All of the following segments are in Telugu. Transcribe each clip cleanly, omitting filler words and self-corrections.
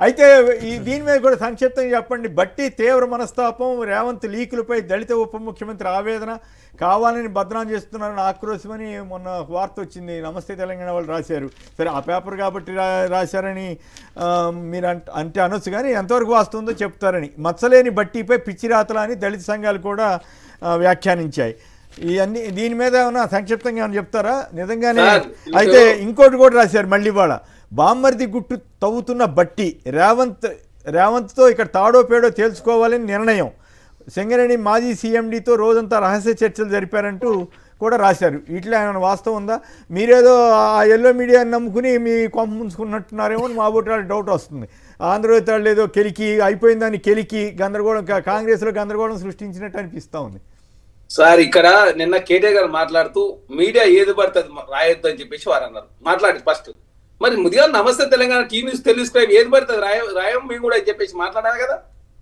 అయితే దీని మీద కూడా సంక్షిప్తంగా చెప్పండి. బట్టి తీవ్ర మనస్తాపం, రేవంత్ లీకులపై దళిత ఉప ముఖ్యమంత్రి ఆవేదన, కావాలని బదనాం చేస్తున్నారని ఆక్రోశమని మొన్న వార్త వచ్చింది. నమస్తే తెలంగాణ వాళ్ళు రాశారు. సరే ఆ పేపర్ కాబట్టి రాశారని మీరు అంటే అనొచ్చు, కానీ ఎంతవరకు వాస్తుందో చెప్తారని. మచ్చలేని బట్టిపై పిచ్చిరాతలా అని దళిత సంఘాలు కూడా వ్యాఖ్యానించాయి. ఇవన్నీ దీని మీద ఏమన్నా సంక్షిప్తంగా ఏమైనా చెప్తారా నిజంగానే? అయితే ఇంకోటి కూడా రాశారు మళ్ళీ వాళ్ళ, బామ్మర్ది గుట్టు తవ్వుతున్న బట్టి రేవంత్తో ఇక్కడ తాడో పేడో తేల్చుకోవాలని నిర్ణయం, సింగరేణి మాజీ సీఎండీతో రోజంతా రహస్య చర్చలు జరిపారంటూ కూడా రాశారు. ఇట్లా ఏమైనా వాస్తవం ఉందా? మీరేదో ఆ ఎల్లో మీడియాని నమ్ముకుని మీ కొంప ముంచుకున్నట్టున్నారేమో అని మా బోటి డౌట్ వస్తుంది. ఆంధ్రజ్యోతి వాళ్ళు ఏదో కెలికి అయిపోయిందని కెలికి గందరగోళం, కాంగ్రెస్లో గందరగోళం సృష్టించినట్టు అనిపిస్తూ ఉంది. సార్ ఇక్కడ నిన్న కేటీఆర్ గారు మాట్లాడుతూ మీడియా ఏది పడుతుంది రాయొద్దు అని చెప్పేసి వారు అన్నారు. మాట్లాడి ఫస్ట్ మరి ముదిగా నమస్తే తెలంగాణ టీవీ న్యూస్ తెలుగు ఏది పడుతుంది రాయం మేము కూడా అని చెప్పేసి మాట్లాడారు కదా.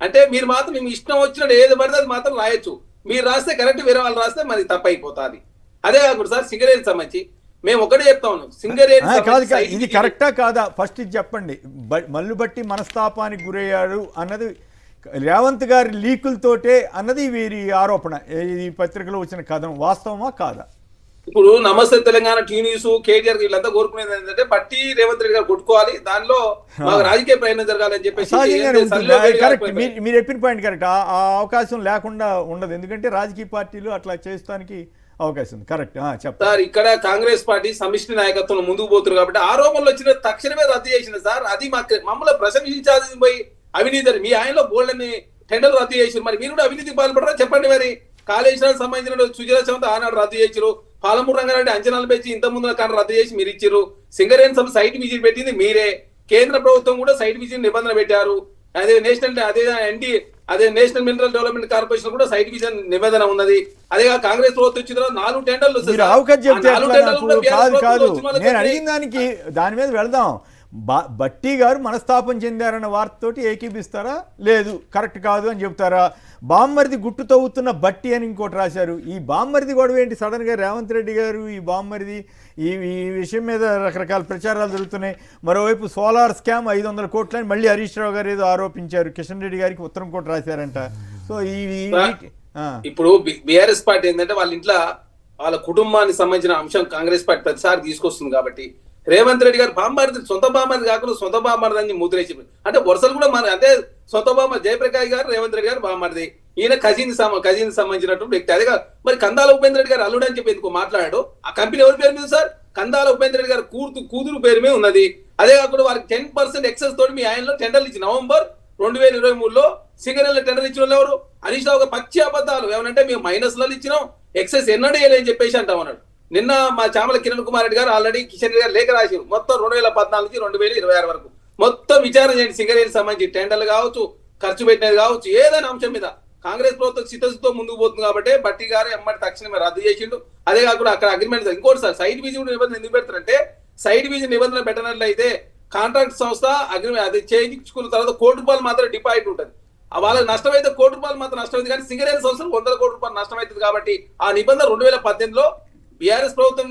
అంటే మీరు మాత్రం మేము ఇష్టం వచ్చినట్టు ఏది పడితే అది మాత్రం రాయొచ్చు. మీరు రాస్తే కరెక్ట్, వేరే వాళ్ళు రాస్తే మరి తప్పు అయిపోతుంది. అదే కాకుండా సార్ సింగరేణి సంబంధించి మేము ఒకటే చెప్తా ఉన్నాం, సింగరేణి కాదు ఇది కరెక్టా కాదా ఫస్ట్ ఇది చెప్పండి. మల్లుబట్టి మనస్తాపానికి గురయ్యాడు అన్నది రేవంత్ గారి లీకులతోటే అన్నది వీరి ఆరోపణ. ఈ పత్రికలో వచ్చిన కథనం వాస్తవమా కాదా? ఇప్పుడు నమస్తే తెలంగాణ టీవీ న్యూస్ కేటీఆర్ వీళ్ళంతా కోరుకునేది ఏంటంటే బట్టి రేవంత్ రెడ్డి గారు కొట్టుకోవాలి, దానిలో మాకు రాజకీయ ప్రయత్నం జరగాలని చెప్పేసి. మీరు చెప్పిన పాయింట్ కరెక్ట్. ఆ అవకాశం లేకుండా ఉండదు, ఎందుకంటే రాజకీయ పార్టీలు అట్లా చేస్తానికి అవకాశం ఉంది. కరెక్ట్ చెప్తారు. ఇక్కడ కాంగ్రెస్ పార్టీ సమిష్టి నాయకత్వం ముందుకు పోతున్నారు కాబట్టి ఆరోపణలు వచ్చిన తక్షణమే రద్దు చేసింది సార్. అది మమ్మల్ని ప్రశంసించాల్సింది పోయి అవినీతి మీ ఆయనలో బోల్డ్ని టెండర్లు రద్దు చేసి మరి మీరు కూడా అవినీతికి పాల్పడరా చెప్పండి. మరి కాళేశ్వరానికి సంబంధించిన సుజల చౌత ఆనాడు రద్దు చేసిరు, పాలమూరు రంగారెడ్డి అంచనాలు పెంచి ఇంత ముందు కానీ రద్దు చేసి మీరు ఇచ్చారు. సింగరేణి సభ సైట్ విజిట్ పెట్టింది మీరే, కేంద్ర ప్రభుత్వం కూడా సైట్ విజిట్ నిబంధన పెట్టారు. అదే నేషనల్ మినరల్ డెవలప్మెంట్ కార్పొరేషన్ కూడా సైట్ విజిట్ నిబంధన ఉన్నది. అదే కాంగ్రెస్ ప్రభుత్వం వచ్చిన తర్వాత 4 టెండర్లు. నేను అడిగిన దానికి దాని మీద వెళదాం. బట్టి గారు మనస్తాపం చెందారన్న వార్తతోటి ఏకీపిస్తారా? లేదు కరెక్ట్ కాదు అని చెప్తారా? బామ్మరిది గుట్టు తవ్వుతున్న బట్టి అని ఇంకోటి రాశారు. ఈ బామ్మరిది గొడవ ఏంటి సడన్ గా? రేవంత్ రెడ్డి గారు ఈ బామ్మరిది ఈ విషయం మీద రకరకాల ప్రచారాలు జరుగుతున్నాయి. మరోవైపు సోలార్ స్కామ్ 500 కోట్లని మళ్ళీ హరీష్ రావు గారు ఏదో ఆరోపించారు. కిషన్ రెడ్డి గారికి ఉత్తరం కూడా రాశారంట. సో ఇప్పుడు బీఆర్ఎస్ పార్టీ ఏంటంటే వాళ్ళ ఇంట్లో వాళ్ళ కుటుంబానికి సంబంధించిన అంశం కాంగ్రెస్ పార్టీ ప్రతిసారి తీసుకొస్తుంది కాబట్టి రేవంత్ రెడ్డి గారు బామ్మరిది, సొంత బామ్మరిది కాకుండా సొంత బామ్మరిది అని ముద్రేసి అంటే వరుసలు కూడా మన అంటే సొంత బామ్మ జయప్రకాష్ గారు రేవంత్ రెడ్డి గారు బామ్మరిది, ఈయన కజిన్ సంబంధించినటువంటి వ్యక్తి. అదే మరి కందాల ఉపేంద్ర రెడ్డి గారు అల్లుడు అని చెప్పి ఎందుకు మాట్లాడాడు? ఆ కంపెనీ ఎవరి పేరు మీద సార్? కందాల ఉపేంద్ర రెడ్డి గారు కూతురు పేరు మీద ఉన్నది. అదే కాకుండా వారికి 10% ఎక్సెస్ తోటి మీ ఆయనలో టెండర్లు ఇచ్చి నవంబర్ 2023లో సింగరేణిలో టెండర్లు ఇచ్చిన వాళ్ళు ఎవరు? హరీష్ రావు పచ్చి అబద్ధాలు ఏమనంటే మేము మైనస్లలో ఇచ్చినాం, ఎక్సెస్ ఎన్నడూ అని చెప్పేసి అంటామన్నాడు. నిన్న మా చామల కిరణ్ కుమార్ రెడ్డి గారు ఆల్రెడీ కిషన్ రెడ్డి గారు లేఖ రాశారు. మొత్తం 2014 నుంచి 2026 వరకు మొత్తం విచారణ చేయండి. సింగరేణికి సంబంధించి టెండర్లు కావచ్చు, ఖర్చు పెట్టినది కావచ్చు, ఏదైనా అంశం మీద కాంగ్రెస్ ప్రభుత్వం చిత్తశుద్ధితో ముందుకు పోతుంది కాబట్టి బట్టి గారు ఎమ్మటి తక్షణమే రద్దు చేసిండు. అదే కాకుండా అక్కడ అగ్రిమెంట్ ఇంకోటి సార్ సైట్ విజిట్ నిబంధన ఎందుకు పెడతారంటే సైట్ విజిట్ నిబంధన పెట్టినట్లయితే కాంట్రాక్ట్ సంస్థ అగ్రిమెంట్ అది చేయించుకున్న తర్వాత ₹1 మాత్రం డిపాజిట్ ఉంటుంది. వాళ్ళకి నష్టమైతే ₹1 మాత్రం నష్టమైంది, కానీ సింగరేణి సంస్థలు ₹100 నష్టమవుతుంది. కాబట్టి ఆ నిబంధన 2018లో బీఆర్ఎస్ ప్రభుత్వం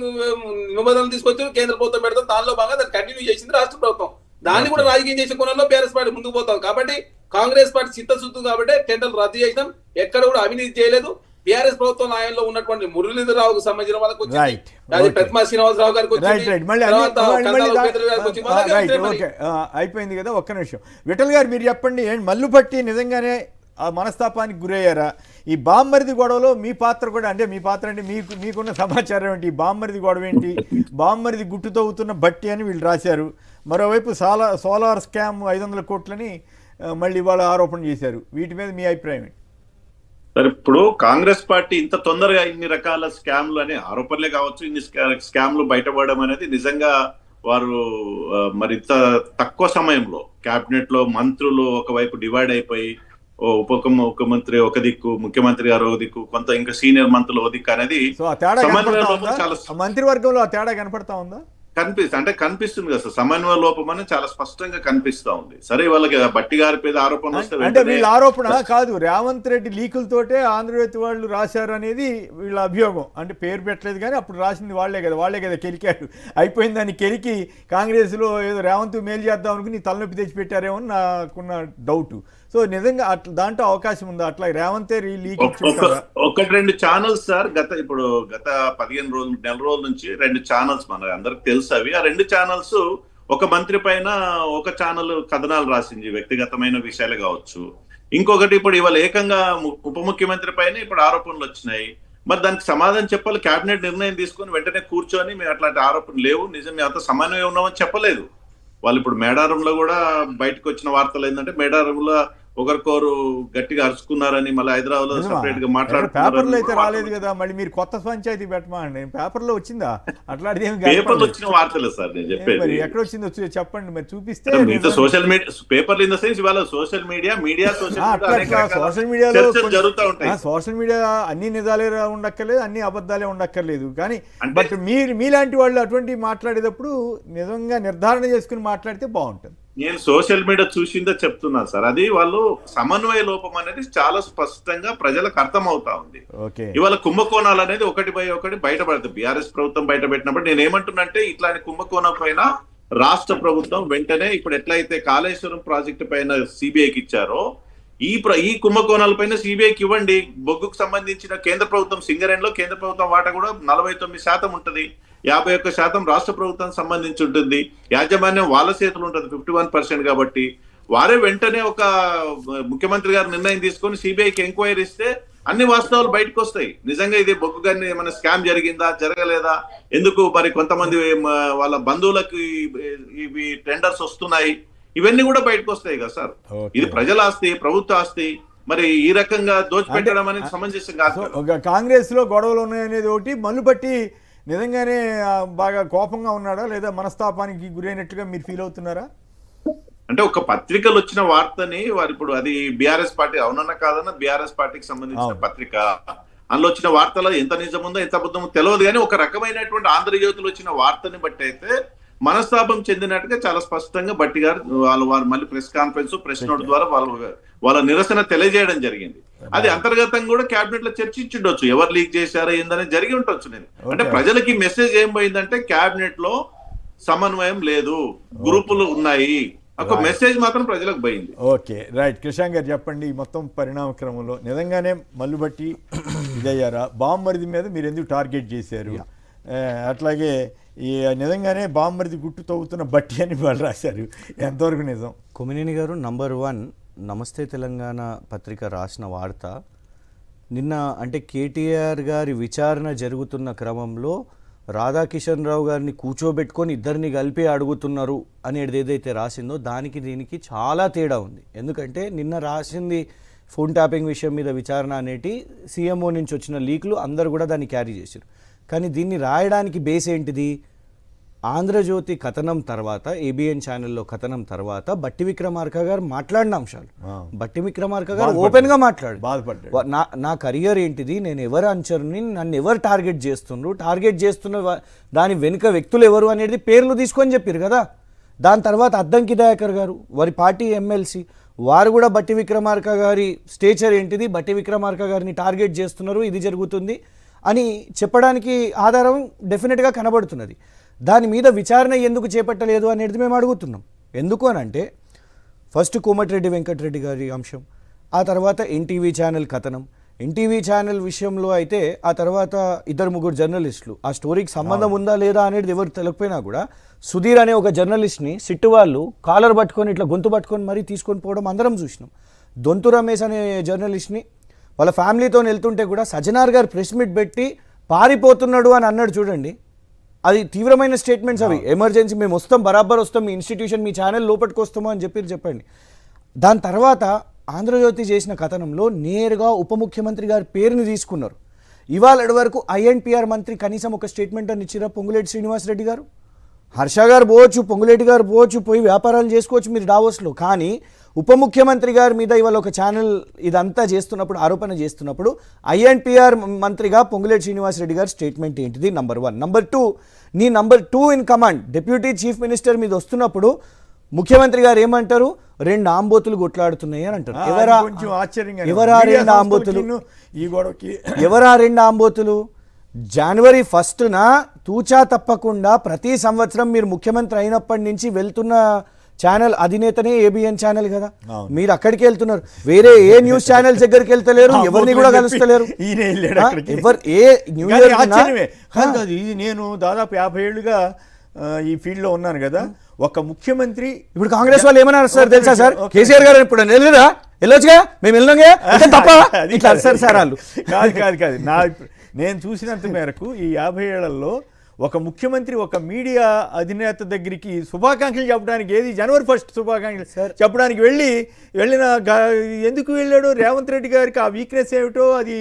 నిబంధనలు తీసుకొచ్చి కేంద్ర ప్రభుత్వం పెడతాం, దానిలో భాగంగా దాన్ని కంటిన్యూ చేసింది రాష్ట్ర ప్రభుత్వం. దాన్ని కూడా రాజకీయం చేసే కోణంలో బీఆర్ఎస్ పార్టీ ముందుకు పోతాం. కాబట్టి కాంగ్రెస్ పార్టీ చిత్తశుద్ధి కాబట్టి టెండర్లు రద్దు చేసినాం, ఎక్కడ కూడా అవినీతి చేయలేదు. బీఆర్ఎస్ ప్రభుత్వం ఆయనలో ఉన్నటువంటి మురళీధరరావుకు సంబంధించిన వాళ్ళకి వచ్చింది, ప్రతిమా శ్రీనివాసరావు గారికి అయిపోయింది కదా. ఒక్క నిమిషం విఠల్ గారు మీరు చెప్పండి, మల్లుపట్టి నిజంగానే ఆ మనస్తాపానికి గురయ్యారా? ఈ బామ్మరిది గొడవలో మీ పాత్ర కూడా, అంటే మీ పాత్ర అంటే మీకున్న సమాచారం ఏంటి? బామ్మరిది గొడవ ఏంటి? బామ్మరిది గుట్టు తవ్వుతున్న బట్టి అని వీళ్ళు రాశారు. మరోవైపు సోలార్ స్కామ్ 500 కోట్లని మళ్ళీ వాళ్ళు ఆరోపణ చేశారు. వీటి మీద మీ అభిప్రాయం ఏంటి? సరే, ఇప్పుడు కాంగ్రెస్ పార్టీ ఇంత తొందరగా ఇన్ని రకాల స్కామ్లు అనే ఆరోపణలే కావచ్చు, ఇన్ని స్కామ్లు బయటపడడం అనేది నిజంగా వారు మరి ఇంత తక్కువ సమయంలో క్యాబినెట్ లో మంత్రులు ఒకవైపు డివైడ్ అయిపోయి ముఖ్యమంత్రి ఒక దిక్కు, ముఖ్యమంత్రి గారు ఒక దిక్కు, కొంత ఇంకా సీనియర్ మంత్రులు ఒక దిక్కు అనేది మంత్రివర్గంలో ఆ తేడా కనపడతా ఉందా? కనిపిస్తుంది కదా సార్, సమన్వయ లోపం అని చాలా స్పష్టంగా కనిపిస్తా ఉంది. సరే వాళ్ళకి బట్టి గారి మీద ఆరోపణ వస్తే అంటే వీళ్ళ ఆరోపణ కాదు, రేవంత్ రెడ్డి లీకులతోటే ఆంధ్రజ్యోతి వాళ్ళు రాశారు అనేది వీళ్ళ అభియోగం. అంటే పేరు పెట్టలేదు కానీ అప్పుడు రాసింది వాళ్ళే కదా కెలికాడు. అయిపోయింది దాన్ని కెలికి కాంగ్రెస్లో ఏదో రేవంత్ మేలు చేద్దాం అనుకుని తలనొప్పి తెచ్చి పెట్టారేమో అని నాకున్న డౌట్. సో నిజంగా అట్లా దాంట్లో అవకాశం ఉందా అట్లా రేవంతే లీక్? ఒకటి రెండు ఛానల్స్ సార్, గత 15 రోజులు నెల రోజుల నుంచి 2 ఛానల్స్ మన అందరికి తెలుసు అవి. ఆ 2 ఛానల్స్ ఒక మంత్రి పైన ఒక ఛానల్ కథనాలు రాసింది, వ్యక్తిగతమైన విషయాలు కావచ్చు. ఇంకొకటి ఇప్పుడు ఇవాళ ఏకంగా ఉప ముఖ్యమంత్రి పైన ఇప్పుడు ఆరోపణలు వచ్చినాయి. మరి దానికి సమాధానం చెప్పాలి. కేబినెట్ నిర్ణయం తీసుకొని వెంటనే కూర్చొని మేము అట్లాంటి ఆరోపణలు లేవు, నిజం మేము అంత సమన్వయం ఉన్నామని చెప్పలేదు. వాళ్ళు ఇప్పుడు మేడారంలో కూడా బయటకు వచ్చిన వార్తలు ఏంటంటే మేడారంలో ఒకరికొరు గట్టిగా అరుచుకున్నారని, మళ్ళీ హైదరాబాద్ లో సెపరేట్ గా పేపర్లో అయితే రాలేదు కదా. మళ్ళీ మీరు కొత్త పంచాయతీ పెట్టమండి, పేపర్లో వచ్చిందా? అట్లాంటిది పేపర్లో వచ్చిన వార్తలే సార్ నేను చెప్పేది. ఎక్కడ వచ్చిందో చెప్పండి మరి, చూపిస్తే. సోషల్ మీడియా పేపర్లు ఇన్ ద సెన్స్ ఇవాళ సోషల్ మీడియా సోషల్ మీడియాలో జరుగుతూ ఉంటాయి. సోషల్ మీడియా అన్ని నిజాలే ఉండక్కర్లేదు, అన్ని అబద్ధాలే ఉండక్కర్లేదు. కానీ బట్ మీలాంటి వాళ్ళు అటువంటి మాట్లాడేటప్పుడు నిజంగా నిర్ధారణ చేసుకుని మాట్లాడితే బాగుంటుంది. నేను సోషల్ మీడియా చూసిందే చెప్తున్నాను సార్. అది వాళ్ళు సమన్వయ లోపం అనేది చాలా స్పష్టంగా ప్రజలకు అర్థమవుతా ఉంది. ఇవాళ కుంభకోణాలు అనేది ఒకటి బయటపడుతుంది. బీఆర్ఎస్ ప్రభుత్వం బయట పెట్టినప్పుడు నేను ఏమంటున్నంటే ఇట్లాంటి కుంభకోణం పైన రాష్ట్ర ప్రభుత్వం వెంటనే ఇప్పుడు ఎట్లయితే కాళేశ్వరం ప్రాజెక్టు పైన సిబిఐకి ఇచ్చారో ఈ కుంభకోణాల పైన సిబిఐకి ఇవ్వండి. బొగ్గుకు సంబంధించిన కేంద్ర ప్రభుత్వం సింగరేణిలో కేంద్ర ప్రభుత్వం వాటా కూడా 49% ఉంటుంది, 51% రాష్ట్ర ప్రభుత్వానికి సంబంధించి ఉంటుంది. యాజమాన్యం వాళ్ళ చేతులు ఉంటుంది 51% కాబట్టి వారే వెంటనే ఒక ముఖ్యమంత్రి గారు నిర్ణయం తీసుకొని సిబిఐకి ఎంక్వైరీ ఇస్తే అన్ని వాస్తవాలు బయటకు వస్తాయి. నిజంగా ఇది బొగ్గు గారిని ఏమైనా స్కామ్ జరిగిందా, జరగలేదా, ఎందుకు మరి కొంతమంది వాళ్ళ బంధువులకు ఇవి టెండర్స్ వస్తున్నాయి, ఇవన్నీ కూడా బయటకు వస్తాయి కదా సార్. ఇది ప్రజల ఆస్తి, ప్రభుత్వ ఆస్తి. మరి ఈ రకంగా దోచిపెట్టడం అనేది సమంజసం కాదు. కాంగ్రెస్ లో గొడవలు ఉన్నాయనేది ఒకటి, మల్లుబట్టి నిజంగానే బాగా కోపంగా ఉన్నాడా లేదా మనస్తాపానికి గురైనట్టుగా మీరు ఫీల్ అవుతున్నారా? అంటే ఒక పత్రికలు వచ్చిన వార్తని వారు ఇప్పుడు అది బీఆర్ఎస్ పార్టీ అవునన్నా కాదన్నా బీఆర్ఎస్ పార్టీకి సంబంధించిన పత్రిక, అందులో వచ్చిన వార్తలో ఎంత నిజం ఉందో ఎంత అబద్ధమో తెలియదు. కానీ ఒక రకమైనటువంటి ఆంధ్రజ్యోతిలో వచ్చిన వార్తని బట్టి అయితే మనస్తాపం చెందినట్టుగా చాలా స్పష్టంగా బట్టి గారు వారు మళ్ళీ ప్రెస్ కాన్ఫరెన్స్, ప్రెస్ నోట్ ద్వారా వాళ్ళ నిరసన తెలియజేయడం జరిగింది. అది అంతర్గతంగా కూడా కేబినెట్ లో చర్చించుండొచ్చు, ఎవరు లీక్ చేశారో ఏందని జరిగి ఉండొచ్చు. నేను అంటే ప్రజలకి మెసేజ్ ఏం పోయిందంటే కేబినెట్ లో సమన్వయం లేదు, గ్రూపులు ఉన్నాయి, ఒక మెసేజ్ మాత్రం ప్రజలకు పోయింది. Okay right. కృష్ణ గారు చెప్పండి, మొత్తం పరిణామ క్రమంలో నిజంగానే మల్లుబట్టి ఇదయ్యారా? బామ్మరిది మీద మీరు ఎందుకు టార్గెట్ చేశారు? అట్లాగే ఈ నిజంగానే బామ్మరిది గుట్టు తవ్వుతున్న బట్టి అని వాళ్ళు రాశారు, ఎంతవరకు నిజం? కొమినేని గారు నంబర్ 1 నమస్తే తెలంగాణ పత్రిక రాసిన వార్త నిన్న, అంటే కేటీఆర్ గారి విచారణ జరుగుతున్న క్రమంలో రాధాకిషన్ రావు గారిని కూర్చోబెట్టుకొని ఇద్దరిని కలిపి అడుగుతున్నారు అనేది ఏదైతే రాసిందో దానికి దీనికి చాలా తేడా ఉంది. ఎందుకంటే నిన్న రాసింది ఫోన్ ట్యాపింగ్ విషయం మీద విచారణ అనేటి సీఎంఓ నుంచి వచ్చిన లీక్లు అందరూ కూడా దాన్ని క్యారీ చేశారు. కానీ దీన్ని రాయడానికి బేస్ ఏంటిది? ఆంధ్రజ్యోతి కథనం తర్వాత, ఏబిఎన్ ఛానల్లో కథనం తర్వాత బట్టి విక్రమార్క గారు మాట్లాడిన అంశాలు. బట్టి విక్రమార్క గారు ఓపెన్ గా మాట్లాడు, నా కెరియర్ ఏంటిది, నేను ఎవరు అంచరుని, నన్ను ఎవరు టార్గెట్ చేస్తున్న దాని వెనుక వ్యక్తులు ఎవరు అనేది పేర్లు తీసుకొని చెప్పారు కదా. దాని తర్వాత అద్దంకి దయాకర్ గారు వారి పార్టీ ఎమ్మెల్సీ, వారు కూడా బట్టి విక్రమార్క గారి స్టేచర్ ఏంటిది, బట్టి విక్రమార్క గారిని టార్గెట్ చేస్తున్నారు, ఇది జరుగుతుంది అని చెప్పడానికి ఆధారం డెఫినెట్గా కనబడుతున్నది. దాని మీద విచారణ ఎందుకు చేపట్టలేదు అనేది మేము అడుగుతున్నాం. ఎందుకు అని అంటే ఫస్ట్ కోమటిరెడ్డి వెంకటరెడ్డి గారి అంశం, ఆ తర్వాత ఎన్టీవీ ఛానల్ కథనం. ఎన్టీవీ ఛానల్ విషయంలో అయితే ఆ తర్వాత 2-3 జర్నలిస్టులు, ఆ స్టోరీకి సంబంధం ఉందా లేదా అనేది ఎవరు తెలియకపోయినా కూడా సుధీర్ అనే ఒక జర్నలిస్ట్ని సిట్టు వాళ్ళు కాలర్ పట్టుకొని ఇట్లా గొంతు పట్టుకొని మరీ తీసుకొని పోవడం అందరం చూసినాం. దొంతు రమేష్ అనే జర్నలిస్ట్ని వాళ్ళ ఫ్యామిలీతో వెళ్తుంటే కూడా సజ్జనార్ గారు ప్రెస్ మీట్ పెట్టి పారిపోతున్నాడు అని అన్నాడు చూడండి. అది తీవ్రమైన స్టేట్మెంట్స్ అవి. ఎమర్జెన్సీ మేము వస్తాం, బరాబర్ వస్తాం, మీ ఇన్స్టిట్యూషన్ మీ ఛానల్ లోపలికి వస్తామో అని చెప్పండి. దాని తర్వాత ఆంధ్రజ్యోతి చేసిన కథనంలో నేరుగా ఉప ముఖ్యమంత్రి గారి పేరుని తీసుకున్నారు. ఇవాళ వరకు ఐఎన్పిఆర్ మంత్రి కనీసం ఒక స్టేట్మెంట్ అని ఇచ్చిరా పొంగులేటి శ్రీనివాసరెడ్డి గారు? హర్ష గారు పోవచ్చు, పొంగులేటి గారు పోవచ్చు, పోయి వ్యాపారాలు చేసుకోవచ్చు మీరు డావోస్లో. కానీ ఉప ముఖ్యమంత్రి గారి మీద ఇవాళ ఒక ఛానల్ ఇదంతా చేస్తున్నప్పుడు, ఆరోపణ చేస్తున్నప్పుడు INPR మంత్రిగా పొంగులేటి శ్రీనివాసరెడ్డి గారి స్టేట్మెంట్ ఏంటిది? నంబర్ 1. నంబర్ 2, నీ number 2 in command deputy chief minister మీద వస్తున్నప్పుడు ముఖ్యమంత్రి గారు ఏమంటారు? 2 ఆంబోతులు కొట్లాడుతున్నాయి అని అంటారు. కొంచెం ఆశ్చర్యంగా ఎవరా 2 ఆంబోతులు? ఈ గొడవకి ఎవరా 2 ఆంబోతులు? జనవరి 1న తూచా తప్పకుండా ప్రతి సంవత్సరం మీరు ముఖ్యమంత్రి అయినప్పటి నుంచి వెళ్తున్న ఛానల్ అధినేతనే ABN ఛానల్ కదా. మీరు అక్కడికి వెళ్తున్నారు, వేరే ఏ న్యూస్ ఛానల్స్ దగ్గరికి వెళ్తలేరు, ఎవరిని కూడా కలుస్తలేరు. ఎవరు ఏ న్యూ ఇయర్ ఇది నేను దాదాపు 50 ఏళ్ళుగా ఈ ఫీల్డ్ లో ఉన్నాను కదా. ఒక ముఖ్యమంత్రి ఇప్పుడు కాంగ్రెస్ వాళ్ళు ఏమన్నారు సార్ తెలుసా సార్? కేసీఆర్ గారు ఇప్పుడు వెళ్ళలేదా? వెళ్ళొచ్చుగా, మేము వెళ్ళాంగా తప్ప ఇట్లా సార్ వాళ్ళు. కాదు నేను చూసినంత మేరకు ఈ 50 ఏళ్లలో ఒక ముఖ్యమంత్రి ఒక మీడియా అధినేత దగ్గరికి శుభాకాంక్షలు చెప్పడానికి, ఏది జనవరి 1 శుభాకాంక్షలు చెప్పడానికి ఎందుకు వెళ్ళాడు? రేవంత్ రెడ్డి గారికి ఆ వీక్నెస్ ఏమిటో, అది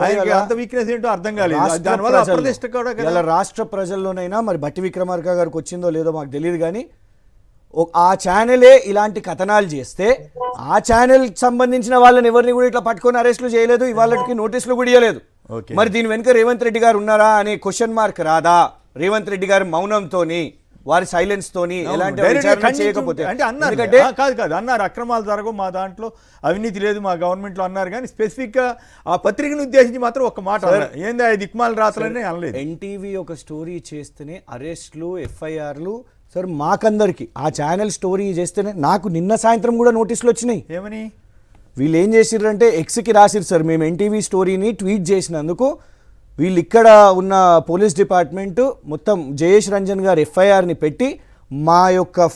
ఆయనకి అంత వీక్నెస్ ఏంటో అర్థం కాలేదు. దానివల్ల అప్రతిష్ట కూడా ఇలా రాష్ట్ర ప్రజల్లోనైనా మరి బట్టి విక్రమార్క గారికి వచ్చిందో లేదో మాకు తెలియదు. కానీ ఆ ఛానలే ఇలాంటి కథనాలు చేస్తే ఆ ఛానల్ సంబంధించిన వాళ్ళని ఎవరిని కూడా ఇట్లా పట్టుకొని అరెస్టులు చేయలేదు, ఇవాళకి నోటీసులు కూడా ఇవ్వలేదు. మరి దీని వెనుక రేవంత్ రెడ్డి గారు ఉన్నారా అనే క్వశ్చన్ మార్క్ రాదా? రేవంత్ రెడ్డి గారు మౌనంతోని, వారి సైలెన్స్ తోని ఎలాంటి విచారణ చేయకపోతే అంటే అన్నారు కాదు అన్నారు అక్రమాలు జరగవు, మా దాంట్లో అవినీతి లేదు, మా గవర్నమెంట్ లో అన్నారు. కానీ స్పెసిఫిక్ గా ఆ పత్రికను ఉద్దేశించి మాత్రం ఒక మాట ఏంది దిక్మాల రాత్రనే అనలేదు. NTV ఒక స్టోరీ చేస్తేనే అరెస్టులు, FIRలు సార్ మాకందరికి. ఆ ఛానల్ స్టోరీ చేస్తేనే నాకు నిన్న సాయంత్రం కూడా నోటీసులు వచ్చినాయి. ఏమని? వీళ్ళు ఏం చేసిర్రంటే Xకి రాసిరు సార్, మేము NTV స్టోరీని ట్వీట్ చేసినందుకు వీళ్ళు ఇక్కడ ఉన్న పోలీస్ డిపార్ట్మెంట్ మొత్తం జయేష్ రంజన్ గారు FIRని పెట్టి మా యొక్క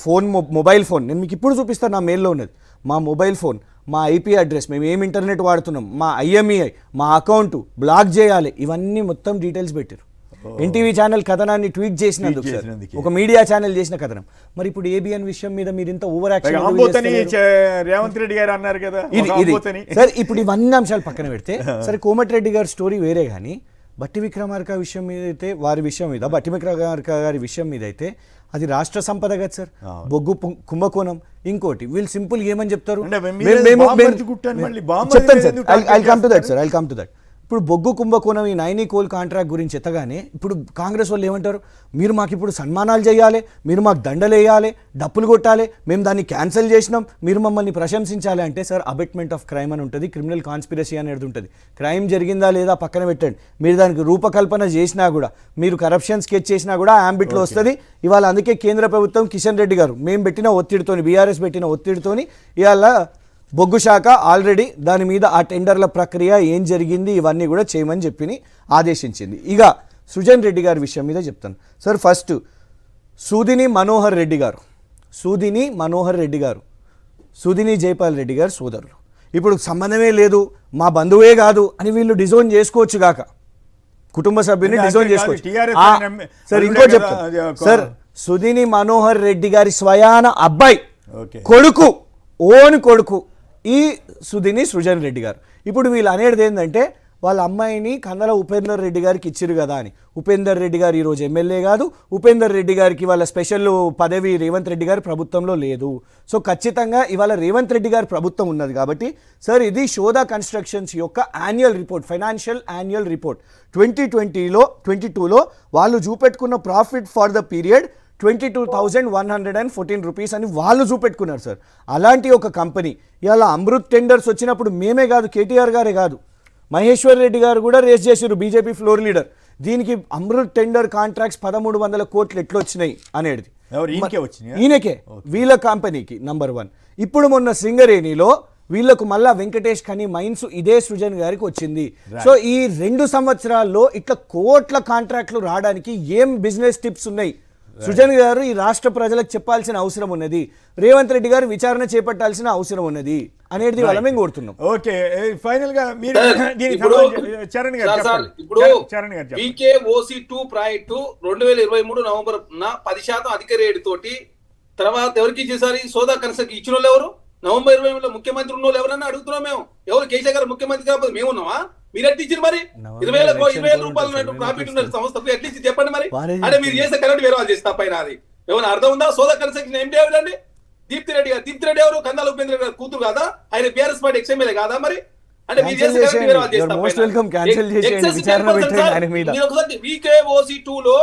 మొబైల్ ఫోన్, నేను మీకు ఇప్పుడు చూపిస్తాను, నా మెయిల్లో ఉన్నది, మా మొబైల్ ఫోన్, మా IP అడ్రస్, మేము ఏం ఇంటర్నెట్ వాడుతున్నాం, మా IMEI, మా అకౌంట్ బ్లాక్ చేయాలి, ఇవన్నీ మొత్తం డీటెయిల్స్ పెట్టారు. NTV ఛానల్ కథనాన్ని ట్వీట్ చేసినందుకు, ఒక మీడియా ఛానల్ చేసిన కథనం. మరి ఇప్పుడు ABN విషయం మీద మీరు ఇంత ఓవర్ యాక్షన్ రేవంత్ రెడ్డి గారు అన్నారు కదా, ఇది సార్. ఇప్పుడు ఇవన్నీ అంశాలు పక్కన పెడితే సరే, కోమటిరెడ్డి గారి స్టోరీ వేరే. కానీ బట్టి విక్రమార్క విషయం మీద అయితే, వారి విషయం మీద, బట్టి విక్రమార్క గారి విషయం మీద అయితే అది రాష్ట్ర సంపద కదా సార్, బొగ్గు కుంభకోణం. ఇంకోటి వీళ్ళు సింపుల్ ఏమని చెప్తారు, చెప్తాను sir, I come to that. ఇప్పుడు బొగ్గు కుంభకోణం, ఈ నైనీ కోల్ కాంట్రాక్ట్ గురించి ఎత్తగానే ఇప్పుడు కాంగ్రెస్ వాళ్ళు ఏమంటారు, మీరు మాకు ఇప్పుడు సన్మానాలు చేయాలి, మీరు మాకు దండలేయాలి, డప్పులు కొట్టాలి, మేము దాన్ని క్యాన్సిల్ చేసినాం, మీరు మమ్మల్ని ప్రశంసించాలి అంటే సార్ అబెట్మెంట్ ఆఫ్ క్రైమ్ అని ఉంటుంది, క్రిమినల్ కాన్స్పిరసీ అనేది ఉంటుంది. క్రైమ్ జరిగిందా లేదా పక్కన పెట్టండి, మీరు దానికి రూపకల్పన చేసినా కూడా, మీరు కరప్షన్ స్కెచ్ చేసినా కూడా ఆంబిట్లో వస్తుంది. ఇవాళ అందుకే కేంద్ర ప్రభుత్వం కిషన్ రెడ్డి గారు మేము పెట్టిన ఒత్తిడితోని, BRS పెట్టిన ఒత్తిడితోని ఇవాళ బొగ్గు శాఖ ఆల్రెడీ దాని మీద ఆ టెండర్ల ప్రక్రియ ఏం జరిగింది ఇవన్నీ కూడా చేయమని చెప్పి ఆదేశించింది. ఇక సృజన్ రెడ్డి గారి విషయం మీద చెప్తాను సార్. ఫస్ట్ సూదిని మనోహర్ రెడ్డి గారు, సూదిని జైపాల్ రెడ్డి గారు సోదరులు. ఇప్పుడు సంబంధమే లేదు, మా బంధువే కాదు అని వీళ్ళు డిజోన్ చేసుకోవచ్చు గాక, కుటుంబ సభ్యుని డిజోన్ చేసుకోవచ్చు సార్. ఇంకో చెప్తాను సార్, సుదిని మనోహర్ రెడ్డి గారి స్వయాన అబ్బాయి కొడుకు, ఓన్ కొడుకు ఈ సుదిని సృజన్ రెడ్డి గారు. ఇప్పుడు వీళ్ళు అనేది ఏంటంటే వాళ్ళ అమ్మాయిని కందల ఉపేందర్ రెడ్డి గారికి ఇచ్చిరు కదా అని. ఉపేందర్ రెడ్డి గారు ఈరోజు ఎమ్మెల్యే కాదు, ఉపేందర్ రెడ్డి గారికి వాళ్ళ స్పెషల్ పదవి రేవంత్ రెడ్డి గారి ప్రభుత్వంలో లేదు. సో ఖచ్చితంగా ఇవాళ రేవంత్ రెడ్డి గారి ప్రభుత్వం ఉన్నది కాబట్టి సార్, ఇది శోధ కన్స్ట్రక్షన్స్ యొక్క annual report, financial annual report 2022లో వాళ్ళు చూపెట్టుకున్న profit for the period 22,114 rupees అని వాళ్ళు చూపెట్టుకున్నారు సార్. అలాంటి ఒక కంపెనీ ఇలా అమృత్ టెండర్స్ వచ్చినప్పుడు మేమే కాదు, KTR గారే కాదు, మహేశ్వర్ రెడ్డి గారు కూడా రేస్ చేశారు, బీజేపీ ఫ్లోర్ లీడర్. దీనికి అమృత్ టెండర్ కాంట్రాక్ట్స్ 1300 కోట్లు ఎట్లా వచ్చినాయి అనేది ఈయనకే, వీళ్ళ కంపెనీకి నంబర్ 1. ఇప్పుడు మొన్న సింగరేణిలో వీళ్లకు మళ్ళా వెంకటేష్ ఖని మైన్స్ ఇదే సృజన్ గారికి వచ్చింది. సో ఈ 2 సంవత్సరాల్లో ఇట్లా కోట్ల కాంట్రాక్ట్లు రావడానికి ఏం బిజినెస్ టిప్స్ ఉన్నాయి సృజన్ గారు ఈ రాష్ట్ర ప్రజలకు చెప్పాల్సిన అవసరం ఉన్నది, రేవంత్ రెడ్డి గారు విచారణ చేపట్టాల్సిన అవసరం ఉన్నది అనేది వాళ్ళ మేము కోరుతున్నాం. ఓకే, ఫైనల్ గా మీరు చరణ్ గారు ఇప్పుడు VKOC2 ప్రాజెక్టు 2023 నవంబర్ 10% అధిక రేటు తోటి తర్వాత ఎవరికి ఇచ్చేసారి సోదా కన్స్ట్రక్షన్ ఇచ్చిన వాళ్ళు ఎవరు? నవంబర్ 20 ముఖ్యమంత్రి ఉన్న వాళ్ళు ఎవరన్నా అడుగుతున్నాం మేము. ఎవరు? కేసీఆర్ గారు ముఖ్యమంత్రి కాకపోతే మేము ఉన్నామా? మీరు ఎట్లా ఇచ్చారు మరి? నవంబర్ 20,000 ఎలక్షన్ రూపాయలు కోడ్ ప్రాఫిట్ ఉన్న సంస్థకు ఎట్లా ఇచ్చి చెప్పండి మరి. వారే అంటే మీరు చేసే కరెంట్ వేరే వాళ్ళు చేస్తే తప్పైనా అది ఏమైనా అర్థం ఉందా? సోదా కన్స్ట్రక్షన్ ఏం చేయాలండి? దీప్తి రెడ్డి ఎవరు? కందాల ఉపేంద్ర రెడ్డి గారు కూతురు కాదా? ఆయన బీఆర్ఎస్ పార్టీ ఎక్స్ఎమ్మెల్యే కాదా మరి? అంటే మీరు చేసే కరెంట్ వేరే వాళ్ళు చేస్తే మోస్ట్ వెల్కమ్ క్యాన్సిల్ చేసేయండి, విచారణ పెట్టండి ఆయన మీద. VKOC 2 లో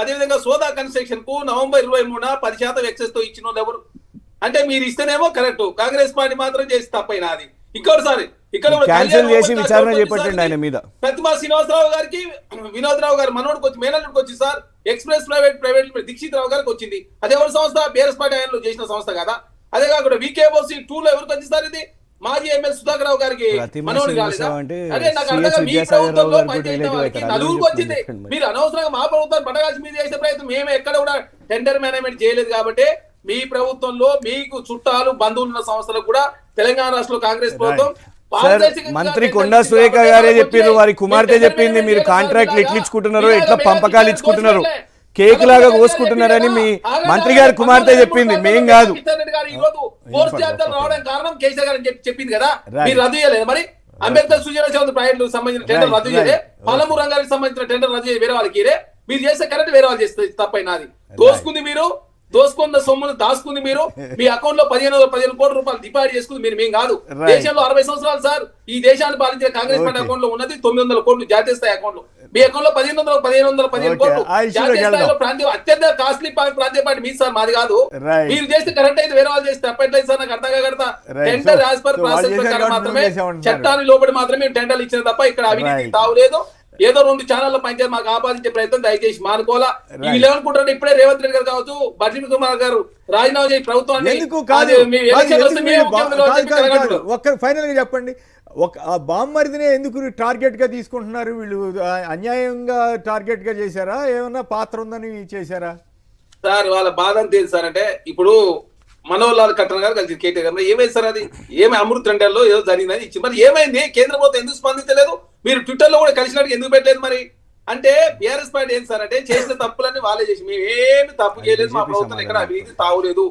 అదే విధంగా సోదా కన్స్ట్రక్షన్ కు నవంబర్ 23న 10% ఎక్సెస్ తో ఇచ్చిన వాళ్ళు ఎవరు? అంటే మీరు ఇస్తేనేమో కరెక్ట్, కాంగ్రెస్ పార్టీ మాత్రం చేసి తప్పైనా అది. ఇంకోటిసారి ఇక్కడ క్యాన్సిల్ చేసి విచారణ చేపట్టండి ఆయన మీద. ప్రతిమా శ్రీనివాసరావు గారికి వినోదరావు గారు మనోడికి వచ్చి మేనల్లుడికి వచ్చి సార్ ఎక్స్ప్రెస్ ప్రైవేట్ దీక్షిత్ రావు గారికి వచ్చింది. అదే ఎవరి సంస్థ? బీఆర్ఎస్ పార్టీ ఆయనలో చేసిన సంస్థ కదా. అదే కాకుండా VKOC 2 లో ఎవరికి వచ్చింది సార్? ఇది మాజీ ఎమ్మెల్యే సుధాకర్ రావు గారికి మనోడు కాలేదా? అదే నాకు అర్థంగా మీ ప్రభుత్వంలో పనిచేసిన వాళ్ళకి నలుగురికి వచ్చింది. మీరు అనవసరంగా మా ప్రభుత్వాన్ని పడగాల్సి మీద చేసే ప్రయత్నం మేము ఎక్కడ కూడా టెండర్ మేనేజ్మెంట్ చేయలేదు. కాబట్టి మీ ప్రభుత్వంలో మీకు చుట్టాలు బంధువులు ఉన్న సంస్థలకు కూడా తెలంగాణ రాష్ట్రంలో కాంగ్రెస్ ప్రభుత్వం మంత్రి కొండా సురేఖ గారే చెప్పారు, వారి కుమార్తె చెప్పింది మీరు కాంట్రాక్ట్లు ఎట్లా ఇచ్చుకుంటున్నారు, ఎట్లా పంపకాలు ఇచ్చుకుంటున్నారు, కేక్ లాగా కోసుకుంటున్నారని మీ మంత్రి గారి కుమార్తె చెప్పింది, మేం కాదు. రావడానికి కారణం కేసీఆర్ గారు చెప్పింది కదా, మీరు రద్దు చేయలేదు మరి. అంబేద్కర్ సుజనా చౌదరి ప్రాజెక్టులకు సంబంధించిన టెండర్ రద్దు చేయలే, పాలమూరు రంగానికి సంబంధించిన టెండర్ రద్దు చేయ వేరే వాళ్ళకి మీరు చేసే కరెంట్ వేరే వాళ్ళు చేస్తే తప్పైనది. దోసుకుంది మీరు, దోసుకున్న సొమ్మును దాచుకుంది మీరు. మీ అకౌంట్ లో 15 కోట్ల రూపాయలు డిపాజిట్ చేసుకుంది మీరు, మేము కాదు. దేశంలో 60 సంవత్సరాలు సార్ ఈ దేశాన్ని పాలించిన కాంగ్రెస్ పార్టీ అకౌంట్ లో ఉన్నది 900 కోట్లు జాతీయ స్థాయి అకౌంట్ లో. మీ అకౌంట్ లో 1515 కోట్లు జాతీయ స్థాయిలో ప్రాంతీయ అత్యంత కాస్ట్లీ ప్రాంతీయ పార్టీ మీ సార్, మాది కాదు. మీరు చేస్తే కరెంట్ అయితే వేరే వాళ్ళు చేస్తే తప్పట్లేదు సార్, నాకు అర్థం కడతా. టెండర్ యాజ్ పర్ ప్రాసెస్ ప్రకారం మాత్రమే, చట్టాన్ని లోబడి మాత్రమే టెండర్లు ఇచ్చిన తప్ప ఇక్కడ అవినీతి తావులేదు. ఏదో 2 ఛానళ్ల పంచాయతీ మాకు ఆపాదించే ప్రయత్నం దయచేసి మానుకోవాలా. వీళ్ళు ఏమనుకుంటారు, ఇప్పుడే రేవంత్ రెడ్డి గారు కావచ్చు, బర్జీవి కుమార్ గారు రాజీనామా చేసి ప్రభుత్వాన్ని ఫైనల్ గా చెప్పండి. ఆ బామ్మరిదినే ఎందుకు టార్గెట్ గా తీసుకుంటున్నారు వీళ్ళు? అన్యాయంగా టార్గెట్ గా చేశారా, ఏమన్నా పాత్ర ఉందని చేశారా? సార్ వాళ్ళ బాధ అంత ఏంటి సార్ అంటే, ఇప్పుడు మనోహర్ కట్టన్ గారు కలిసి కేటీఆర్ గారు ఏమైంది సార్? అది ఏమి అమృత్ రెండేళ్ళలో ఏదో జరిగిందని ఇచ్చి మరి ఏమైంది? కేంద్ర ప్రభుత్వం ఎందుకు స్పందించలేదు? మీరు ట్విట్టర్ లో కూడా కలిసినట్టు ఎందుకు పెట్టలేదు మరి? అంటే బీఆర్ఎస్ పార్టీ ఏంటి సార్ అంటే, చేసిన తప్పులన్నీ వాళ్ళే చేసి, మేము ఏమి తప్పు చేయలేదు, మా ప్రభుత్వం ఎక్కడ అవినీతి తావులేదు,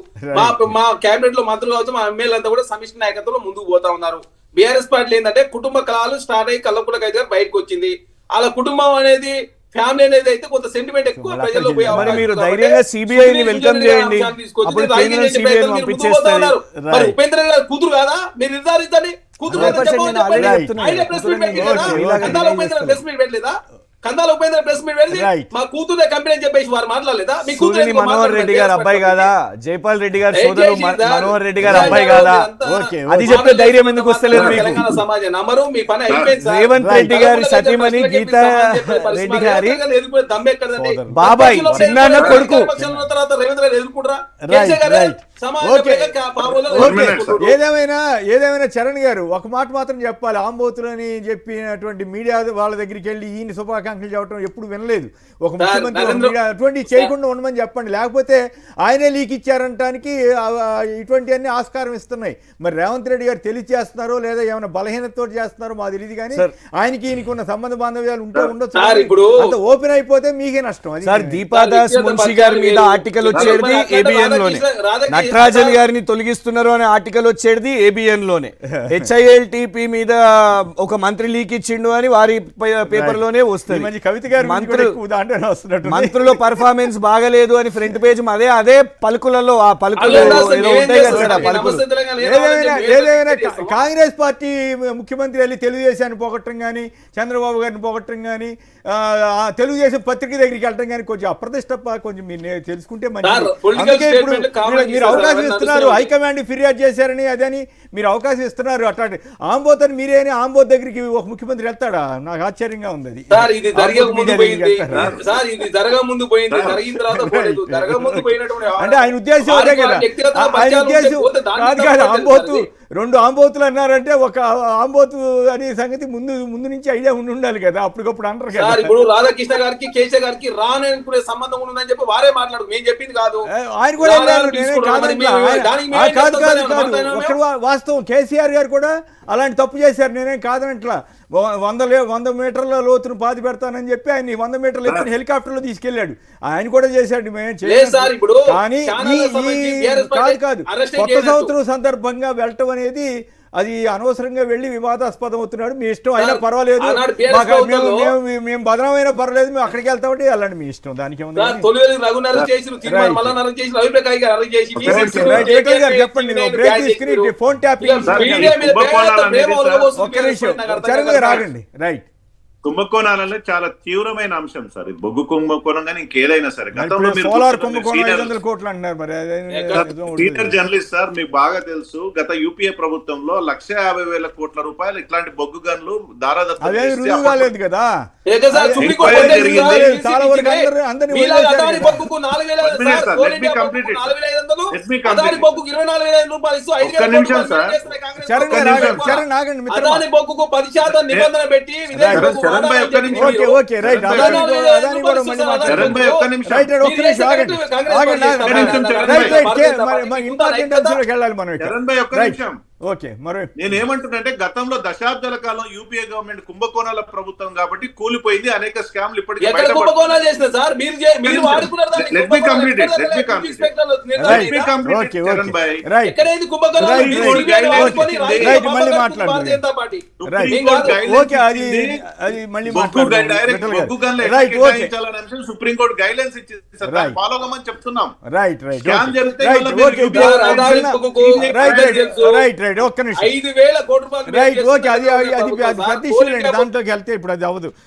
మా కేబినెట్ లో మంత్రులు కావచ్చు, మా ఎమ్మెల్యే అంతా కూడా సమిష్టి నాయకత్వంలో ముందుకు పోతా ఉన్నారు. బీఆర్ఎస్ పార్టీ ఏంటంటే కుటుంబ కళాలు స్టార్ట్ అయ్యి కల్లపుల కైతే బయటకు వచ్చింది. అలా కుటుంబం అనేది, ఫ్యామిలీ అనేది అయితే కొంత సెంటిమెంట్ ఎక్కువ ప్రజల్లో పోయి మరి మీరు ధైర్యంగా సిబిఐని వెల్కమ్ చేయండి, అప్పుడు కేంద్రం సిబిఐని పంపించేస్తారు. మరి ఉపేంద్ర గారు కూతురు కాదా? మీరు నిర్ధారించండి. కూతురు కందాల ఉపేంద్ర ప్రెస్ మీట్ వెళ్ళి మా కూతురు కంపెనీ చెప్పేసి వారు మాట్లాడలేదా? మీ కూతురు మనోహర్ రెడ్డి గారు అబ్బాయి కాదా? జైపాల్ రెడ్డి గారు సోదరు మనోహర్ రెడ్డి గారు అబ్బాయి కాదా? అది చెప్పే ధైర్యం ఎందుకు వస్తలేదు మీకు? తెలంగాణ సమాజం నమ్మరు, మీ పని అయిపోయింది. రేవంత్ రెడ్డి గారి సతీమణి గీతా రెడ్డి గారి బాబాయ్ చిన్న కొడుకు. తర్వాత రేవంత్ రెడ్డి ఎదుర్కొంటారా? ఏదేమైనా చరణ్ గారు ఒక మాట మాత్రం చెప్పాలి. ఆంబోతులు అని చెప్పినటువంటి మీడియా వాళ్ళ దగ్గరికి వెళ్ళి ఈయన శుభాకాంక్షలు చెప్పడం ఎప్పుడు వినలేదు. ఒక ముఖ్యమంత్రి అటువంటి చేయకుండా ఉండమని చెప్పండి, లేకపోతే ఆయనే లీక్ ఇచ్చారంటానికి ఇటువంటివన్నీ ఆస్కారం ఇస్తున్నాయి. మరి రేవంత్ రెడ్డి గారు తెలియచేస్తున్నారో లేదా ఏమైనా బలహీనతతో చేస్తున్నారో మాకు తెలియదు, కానీ ఆయనకి ఈయనకి ఉన్న సంబంధ బాంధవ్యాలు ఉండొచ్చు. అంత ఓపెన్ అయిపోతే మీకే నష్టం. సార్ దీపాదాస్ మున్షి గారి మీద ఆర్టికల్ వచ్చేది ఏబిఎన్ లోనే, నటరాజన్ గారిని తొలగిస్తున్నారు అనే ఆర్టికల్ వచ్చేది ఏబిఎన్ లోనే, HILTP మీద ఒక మంత్రి లీక్ ఇచ్చిండు అని వారి పేపర్ లోనే వస్తుంది. మంత్రుల పర్ఫార్మెన్స్ బాగలేదు అని ఫ్రంట్ పేజ్ అదే పలుకులలో ఆ పలుకులు ఉంటాయి కదా సార్. ఆ పలుకులు ఏదైనా కాంగ్రెస్ పార్టీ ముఖ్యమంత్రి వెళ్ళి తెలుగుదేశాన్ని పొగట్టం కానీ, చంద్రబాబు గారిని పొగట్టం కానీ, తెలుగుదేశం పత్రిక దగ్గరికి వెళ్ళటం కానీ కొంచెం అప్రతిష్ట, కొంచెం మీరు తెలుసుకుంటే మంచిది. అందుకే ఇప్పుడు మీరు అవకాశం ఇస్తున్నారు, హైకమాండ్ ఫిర్యాదు చేశారని అదని మీరు అవకాశం ఇస్తున్నారు. అట్లాంటి ఆంబోత్ అని మీరే ఆంబోత్ దగ్గరికి ఒక ముఖ్యమంత్రి వెళ్తాడా? నాకు ఆశ్చర్యంగా ఉంది. అంటే ఆయన ఉద్దేశం అదే కదా, ఆయన ఉద్దేశం కాదు. ఆంబోతు 2 ఆంబోతులు అన్నారంటే ఒక ఆంబోతు అనే సంగతి ముందు నుంచి ఐడియా ఉండాలి కదా, అప్పటికప్పుడు అంటారు కదా. ఇప్పుడు రాధాకృష్ణ గారికి కేసీఆర్ గారికి రానుకునే సంబంధం ఉందని చెప్పి వారే మాట్లాడు, మేము చెప్పింది కాదు. ఆయన కూడా కాదు. వాస్తవం కేసీఆర్ గారు కూడా అలాంటి తప్పు చేశారు, నేనేం కాదనట్లా. 100 మీటర్ల లోతును పాతి పెడతానని చెప్పి ఆయన 100 మీటర్ల ఎత్తున హెలికాప్టర్ లో తీసుకెళ్లాడు. ఆయన కూడా చేశాడు. కానీ కాదు కొత్త సంవత్సరం సందర్భంగా వెళ్ళటం అనేది అది అనవసరంగా వెళ్ళి వివాదాస్పదం అవుతున్నాడు, మీ ఇష్టం అయినా పర్వాలేదు, ఆనాడు BRS మాకు ప్రభుత్వంలో మేము బదనమైనా పర్వాలేదు, మేము అక్కడికి వెళ్తామంటే వెళ్ళండి, మీ ఇష్టం, దానికి ఏముంది కానీ. తొలివేలు రఘుని అరెస్ట్ చేసి తీర్మానం మళ్ళా అరెస్ట్ చేసి రవిప్రకాష్ గారు అరెస్ట్ చేసి రైట్, విఠల్ గారు చెప్పండి, బ్రేక్ తీసుకుని ఫోన్ ట్యాపింగ్ ఒక్క నిమిషం, చరణ్ గారు ఆగండి. రైట్, కుంభకోణాలలో చాలా తీవ్రమైన అంశం సార్ ఇది. బొగ్గు కుంభకోణం కానీ ఇంకేదైనా సరే గతంలో మీరు సోలార్ కుంభకోణం 500 కోట్లు అంటున్నారు, మరి సీనియర్ జర్నలిస్ట్ సార్ మీకు బాగా తెలుసు, గత యూపీఏ ప్రభుత్వంలో 1,50,000 కోట్ల రూపాయలు ఇట్లాంటి బొగ్గు గన్లు దారాదత్తం అదే చేసి రుజువు కాలేదు కదా, జరిగింది. చాలా వరకు అందరినీ అదాని బొగ్గుకు 4,000 అదాని బొగ్గుకు 24,000 రూపాయలు ఇస్తూ 5,000 ఒక్క నిమిషం సార్. చరణ్ గారు ఆగండి, చరణ్ ఆగండి మిత్రమా. అదాని బొగ్గుకు 10% నిబంధన పెట్టి విదేశీ బొగ్గు చరణ్ భాయ్ ఒక్క నిమిషం. ఓకే ఓకే రైట్, అదాని కూడా మళ్ళీ మాట్లాడండి. చరణ్ భాయ్ ఒక్క నిమిషం. రైట్ రైట్, ఒక్క నిమిషం ఆగండి, ఆగండి, రైట్ రైట్, ఇంపార్టెంట్ అంశాలకు వెళ్ళాలి మనం ఇక్కడ. చరణ్ భాయ్ ఒక్క రైట్, నిమిషం. ఓకే, మరి నేను ఏమంటున్నానంటే గతంలో దశాబ్దాల కాలం యూపీఏ గవర్నమెంట్ కుంభకోణాల ప్రభుత్వం కాబట్టి కూలిపోయింది, అనేక స్కామ్లు ఇప్పటికీ ఎక్కడ కుంభకోణాలు చేసిన సార్ మీరు వాడుకున్నారు దాన్ని. Let me complete it. Let me complete it. Let me complete okay it, Charan bhai. Right ఎక్కడైంది కుంభకోణాలు? రైట్, మీరు రైట్, సిబిఐని రైట్, వాడుకొని రైట్, రాజకీయ రైట్, మళ్ళీ పార్టీ మాట్లాడండి. Bharatiya Janata party. Right, supreme court guidelines okay, ఇచ్చింది. అది మళ్ళీ బొగ్గు మాట్లాడదాం. డైరెక్ట్ విఠల్ గారు. బొగ్గు గన్లు ఎట్లా రైట్, ఓకే, కేటాయించాలనే అంశం సుప్రీంకోర్టు గైడ్లైన్స్ ఇచ్చింది సార్, రైట్. ఫాలో కమని చెప్తున్నాం. రైట్ రైట్, స్కామ్ జరిగితే రైట్, మళ్ళీ మీరు ఓకే, యూపీఏ అదాని చిన్న- బొగ్గుకు రైట్ రైట్ తెలుసు. రైట్ రైట్, ఒక్క నిమిషం. 5,000 కోట్ల రూపాయలు రైట్, ఓకే, అది చేస్తున్నారు అది ప్రభుత్వం అది సార్. పెద్ద ఇష్యూ అండి, కోరిక దాంట్లోకి వెళ్తే ఇప్పుడు అది అవ్వదు.